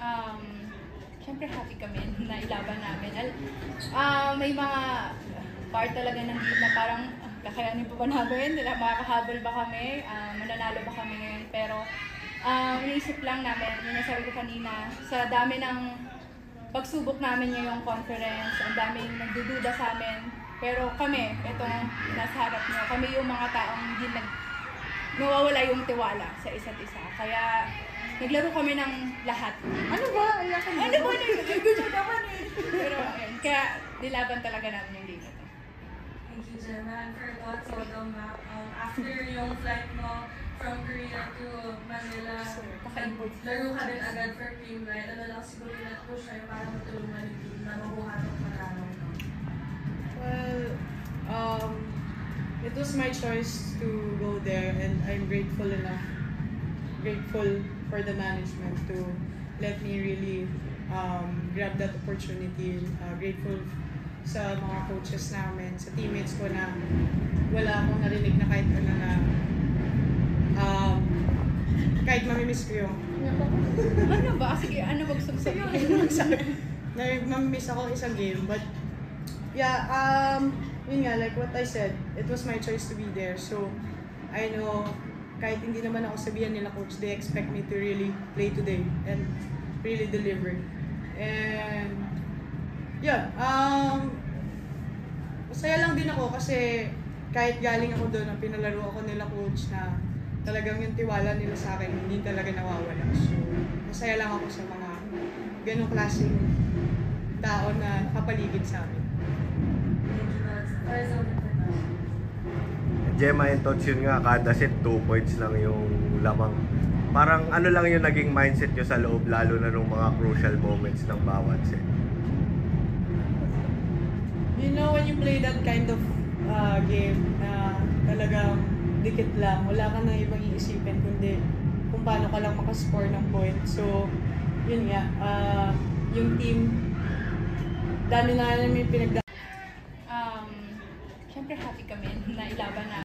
um, syempre happy kami na ilaban namin. May mga part talaga ng game na parang kakayanin pa ba namin? Makakahabol ba kami? Mananalo ba kami ngayon? Pero iniisip lang namin, yung nasabi ko kanina, sa dami ng pagsubok namin ngayong conference, ang daming nagdududa sa amin. Pero kami, itong nasa harap nyo, kami yung mga taong hindi nawawala yung tiwala sa isa't isa. Kaya naglaro kami ng lahat. Ano ba? Ayakan mo? Ano ba? Gusto naman eh. Pero ayun, kaya nilaban talaga namin yung game na to. Thank you, Gemma. And for thoughts, after yung flight mo from Korea to Manila, laro ka din agad for Cream Ride. Ano lang siguro na-push kayo para matulungan yung team na mabuhat ang panalo? Well, it was my choice to go there, and I'm grateful for the management to let me really grab that opportunity. Grateful sa mga coaches namin, sa teammates ko na wala akong narinig na kahit ano na kahit mamimiss ko yung Ano ba? Sige, ano magsagsabi? mamimiss ako isang game, but yeah, yun nga, like what I said, it was my choice to be there. So, I know, kahit hindi naman ako sabihan nila coach, they expect me to really play today and really deliver. And, yeah, masaya lang din ako kasi kahit galing ako doon, pinalaro ako nila coach na talagang yung tiwala nila sa akin, hindi talaga nawawala. So, masaya lang ako sa mga ganong klaseng tao na nakapaligid sa amin. Gemma and Tots, yun nga, kada set 2 points lang yung lamang. Parang ano lang yung naging mindset nyo sa loob, lalo na nung mga crucial moments ng bawat set? You know, when you play that kind of game na talagang dikit lang, wala ka na ibang iisipin kundi kung paano ka lang makascore ng point. So, yun nga, yung team, dami na namin pinagdaan. Syempre happy kami na ilaban namin